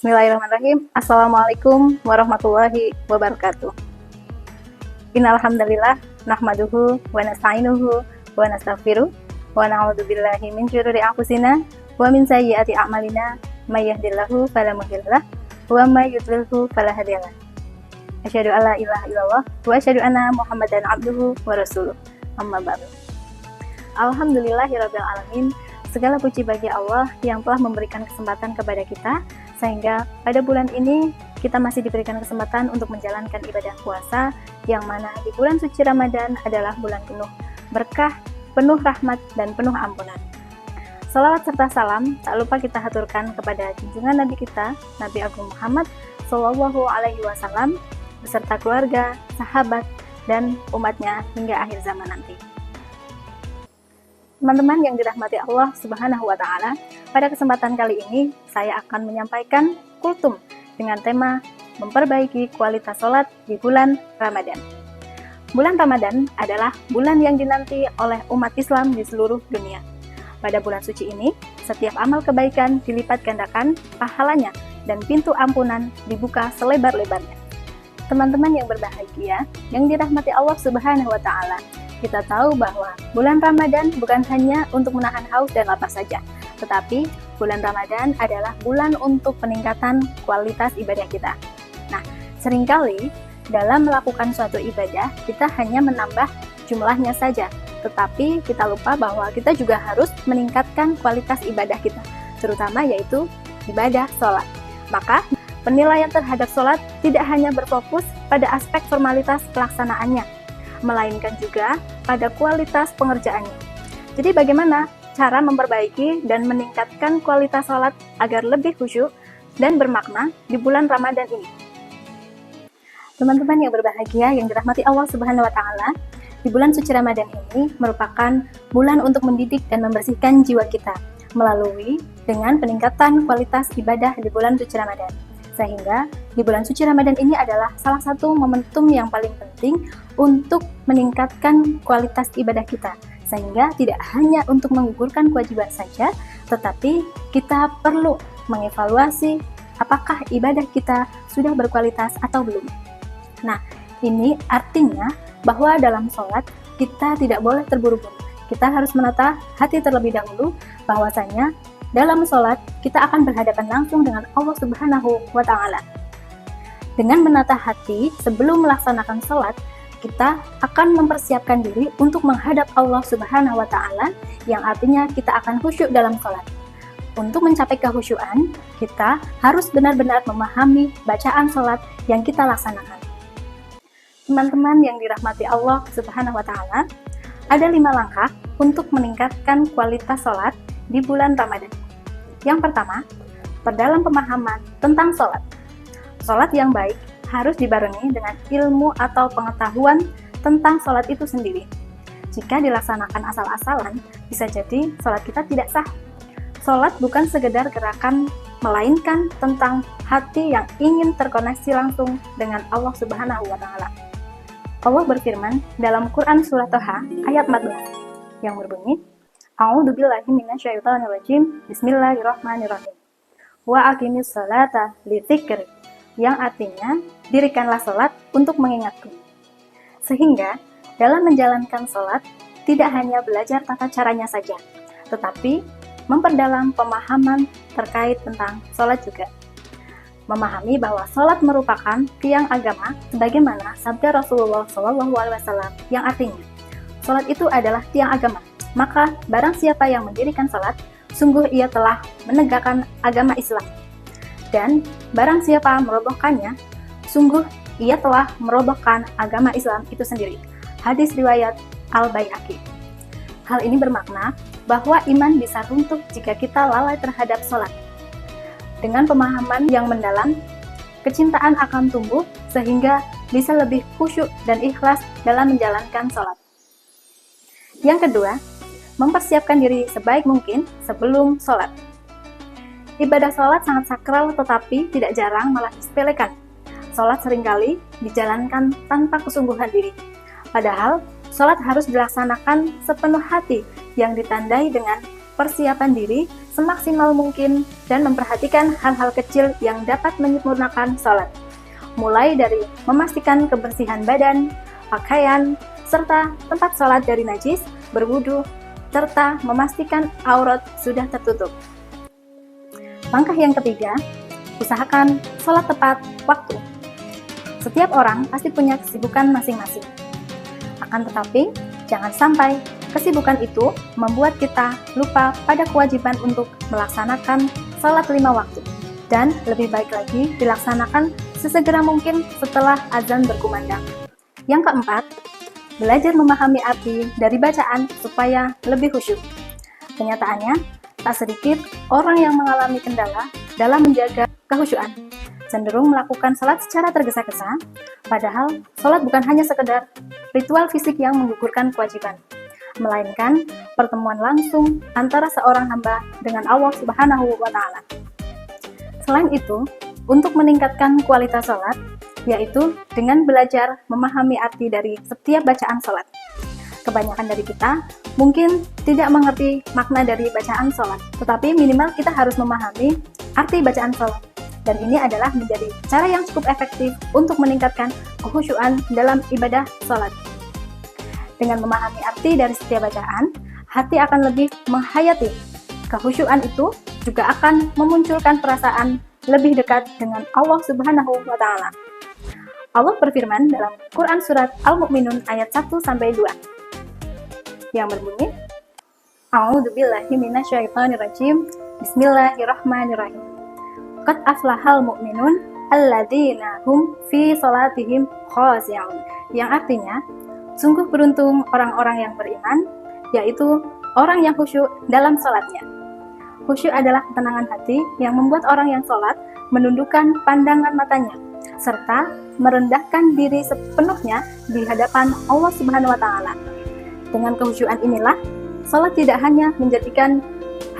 Bismillahirrahmanirrahim. Assalamualaikum warahmatullahi wabarakatuh. Innal hamdalillah nahmaduhu wa nasta'inuhu wa nastaghfiruh wa na'udzu billahi min syururi anfusina wa min sayyiati a'malina may yahdihillahu fala mudhillalah wa may yudlilhu fala hadiyalah. Asyhadu an la ilaha illallah wa asyhadu anna Muhammadan abduhu wa rasuluh. Amma ba'du. Alhamdulillahirabbil alamin. Segala puji bagi Allah yang telah memberikan kesempatan kepada kita, sehingga pada bulan ini kita masih diberikan kesempatan untuk menjalankan ibadah puasa, yang mana di bulan suci Ramadan adalah bulan penuh berkah, penuh rahmat, dan penuh ampunan. Salawat serta salam tak lupa kita haturkan kepada junjungan Nabi kita, Nabi Agung Muhammad Sallallahu Alaihi Wasallam, beserta keluarga, sahabat, dan umatnya hingga akhir zaman nanti. Teman-teman yang dirahmati Allah Subhanahu wa Ta'ala, pada kesempatan kali ini saya akan menyampaikan kultum dengan tema memperbaiki kualitas sholat di bulan Ramadan. Bulan Ramadan adalah bulan yang dinanti oleh umat Islam di seluruh dunia. Pada bulan suci ini, setiap amal kebaikan dilipat gandakan pahalanya dan pintu ampunan dibuka selebar-lebarnya. Teman-teman yang berbahagia, yang dirahmati Allah Subhanahu wa Ta'ala, kita tahu bahwa bulan Ramadan bukan hanya untuk menahan haus dan lapar saja, tetapi bulan Ramadan adalah bulan untuk peningkatan kualitas ibadah kita. Nah, seringkali dalam melakukan suatu ibadah, kita hanya menambah jumlahnya saja, tetapi kita lupa bahwa kita juga harus meningkatkan kualitas ibadah kita, terutama yaitu ibadah sholat. Maka, penilaian terhadap sholat tidak hanya berfokus pada aspek formalitas pelaksanaannya, melainkan juga pada kualitas pengerjaannya. Jadi bagaimana cara memperbaiki dan meningkatkan kualitas sholat agar lebih khusyuk dan bermakna di bulan Ramadan ini? Teman-teman yang berbahagia yang dirahmati Allah Subhanahu wa Ta'ala, di bulan suci Ramadan ini merupakan bulan untuk mendidik dan membersihkan jiwa kita melalui dengan peningkatan kualitas ibadah di bulan suci Ramadan. Sehingga di bulan suci Ramadan ini adalah salah satu momentum yang paling penting untuk meningkatkan kualitas ibadah kita. Sehingga tidak hanya untuk menggugurkan kewajiban saja, tetapi kita perlu mengevaluasi apakah ibadah kita sudah berkualitas atau belum. Nah, ini artinya bahwa dalam sholat kita tidak boleh terburu-buru. Kita harus menata hati terlebih dahulu bahwasanya dalam sholat, kita akan berhadapan langsung dengan Allah Subhanahu wa Ta'ala. Dengan menata hati sebelum melaksanakan sholat, kita akan mempersiapkan diri untuk menghadap Allah Subhanahu wa Ta'ala, yang artinya kita akan khusyuk dalam sholat. Untuk mencapai kehusyuan, kita harus benar-benar memahami bacaan sholat yang kita laksanakan. Teman-teman yang dirahmati Allah Subhanahu wa Ta'ala, ada 5 langkah untuk meningkatkan kualitas sholat di bulan Ramadan. Yang pertama, perdalam pemahaman tentang sholat. Sholat yang baik harus dibarengi dengan ilmu atau pengetahuan tentang sholat itu sendiri. Jika dilaksanakan asal-asalan, bisa jadi sholat kita tidak sah. Sholat bukan sekedar gerakan, melainkan tentang hati yang ingin terkoneksi langsung dengan Allah Subhanahu wa Ta'ala. Allah berfirman dalam Quran Surah Toha ayat 14 yang berbunyi, A'udzubillahi minasyaitonirrajim. Bismillahirrahmanirrahim. Wa aqimis sholata lidzikri, yang artinya dirikanlah salat untuk mengingatku. Sehingga dalam menjalankan salat tidak hanya belajar tata caranya saja, tetapi memperdalam pemahaman terkait tentang salat juga. Memahami bahwa salat merupakan tiang agama sebagaimana sabda Rasulullah SAW yang artinya salat itu adalah tiang agama. Maka barang siapa yang mendirikan salat, sungguh ia telah menegakkan agama Islam. Dan barang siapa merobohkannya, sungguh ia telah merobohkan agama Islam itu sendiri. Hadis riwayat Al-Baihaqi. Hal ini bermakna bahwa iman bisa runtuh jika kita lalai terhadap salat. Dengan pemahaman yang mendalam, kecintaan akan tumbuh sehingga bisa lebih khusyuk dan ikhlas dalam menjalankan salat. Yang kedua, mempersiapkan diri sebaik mungkin sebelum sholat. Ibadah sholat sangat sakral tetapi tidak jarang malah disepelekan. Sholat seringkali dijalankan tanpa kesungguhan diri. Padahal, sholat harus dilaksanakan sepenuh hati yang ditandai dengan persiapan diri semaksimal mungkin dan memperhatikan hal-hal kecil yang dapat menyempurnakan sholat. Mulai dari memastikan kebersihan badan, pakaian, serta tempat sholat dari najis, berwudu, serta memastikan aurat sudah tertutup. Langkah yang ketiga, usahakan sholat tepat waktu. Setiap orang pasti punya kesibukan masing-masing. Akan tetapi, jangan sampai kesibukan itu membuat kita lupa pada kewajiban untuk melaksanakan sholat 5 waktu. Dan lebih baik lagi dilaksanakan sesegera mungkin setelah azan berkumandang. Yang keempat, belajar memahami arti dari bacaan supaya lebih khusyuk. Kenyataannya, tak sedikit orang yang mengalami kendala dalam menjaga kehusyuan, cenderung melakukan sholat secara tergesa-gesa, padahal sholat bukan hanya sekedar ritual fisik yang menggugurkan kewajiban, melainkan pertemuan langsung antara seorang hamba dengan Allah Subhanahu wa Ta'ala. Selain itu, untuk meningkatkan kualitas sholat, yaitu dengan belajar memahami arti dari setiap bacaan sholat. Kebanyakan dari kita mungkin tidak mengerti makna dari bacaan sholat, tetapi minimal kita harus memahami arti bacaan sholat. Dan ini adalah menjadi cara yang cukup efektif untuk meningkatkan kekhusyuan dalam ibadah sholat. Dengan memahami arti dari setiap bacaan, hati akan lebih menghayati. Kekhusyuan itu juga akan memunculkan perasaan lebih dekat dengan Allah Subhanahu wa Ta'ala. Allah berfirman dalam Quran Surat Al-Mu'minun ayat 1-2 yang berbunyi, A'udzubillahi minasyaitonirrajim, Bismillahirrahmanirrahim. Qad aflahal mu'minun alladzina hum fi salatihim khashi'un, yang artinya sungguh beruntung orang-orang yang beriman, yaitu orang yang khusyuk dalam salatnya. Khusyuk adalah ketenangan hati yang membuat orang yang salat menundukkan pandangan matanya serta merendahkan diri sepenuhnya di hadapan Allah Subhanahu wa Ta'ala. Dengan kekhusyuan inilah salat tidak hanya menjadikan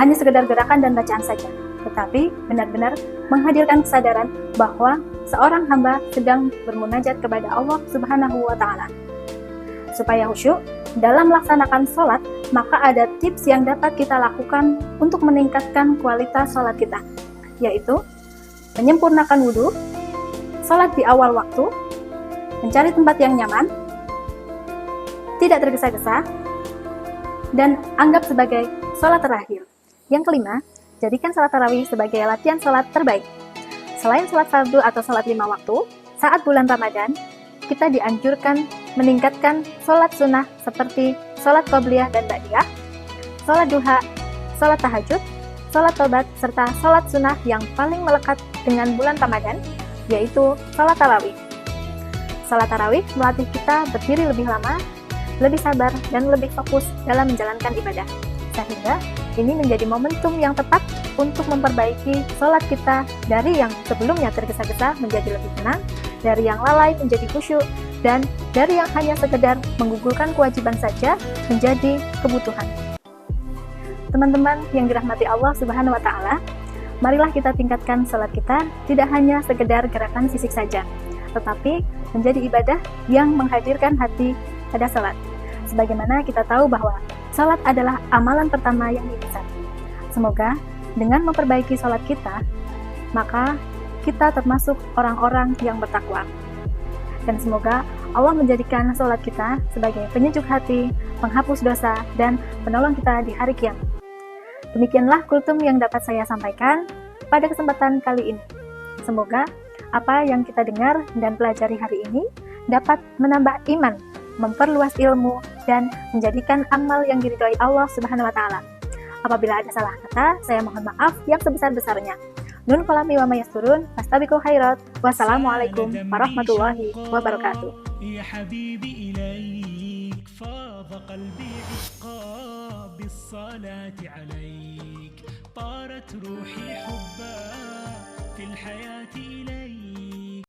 hanya sekedar gerakan dan bacaan saja, tetapi benar-benar menghadirkan kesadaran bahwa seorang hamba sedang bermunajat kepada Allah Subhanahu wa Ta'ala. Supaya khusyuk dalam melaksanakan sholat, maka ada tips yang dapat kita lakukan untuk meningkatkan kualitas sholat kita, yaitu menyempurnakan wudhu, sholat di awal waktu, mencari tempat yang nyaman, tidak tergesa-gesa, dan anggap sebagai sholat terakhir. Yang kelima, jadikan sholat tarawih sebagai latihan sholat terbaik. Selain sholat fardu atau sholat 5 waktu, saat bulan Ramadan, kita dianjurkan meningkatkan sholat sunnah seperti sholat qobliyah dan ba'diyah, sholat duha, sholat tahajud, sholat tobat, serta sholat sunnah yang paling melekat dengan bulan Ramadan, yaitu sholat tarawih. Sholat tarawih melatih kita berdiri lebih lama, lebih sabar, dan lebih fokus dalam menjalankan ibadah. Sehingga ini menjadi momentum yang tepat untuk memperbaiki sholat kita dari yang sebelumnya tergesa-gesa menjadi lebih tenang, dari yang lalai menjadi khusyuk, dan dari yang hanya sekedar menggugurkan kewajiban saja menjadi kebutuhan. Teman-teman yang dirahmati Allah Subhanahu wa Ta'ala, marilah kita tingkatkan sholat kita tidak hanya sekedar gerakan fisik saja, tetapi menjadi ibadah yang menghadirkan hati pada sholat. Sebagaimana kita tahu bahwa sholat adalah amalan pertama yang dibesar. Semoga dengan memperbaiki sholat kita, maka kita termasuk orang-orang yang bertakwa. Dan semoga Allah menjadikan sholat kita sebagai penyejuk hati, penghapus dosa, dan penolong kita di hari kiamat. Demikianlah kultum yang dapat saya sampaikan pada kesempatan kali ini. Semoga apa yang kita dengar dan pelajari hari ini dapat menambah iman, memperluas ilmu, dan menjadikan amal yang diridhoi Allah Subhanahu wa Ta'ala. Apabila ada salah kata, saya mohon maaf yang sebesar-besarnya. Nun kolami wa mayasturun, fastabiqul khairat. Wassalamualaikum warahmatullahi wabarakatuh. Ya habibi ilaik, fadha qalbi ishqa bis-salati alaik, tarat ruhi hubba fil hayati ilaik.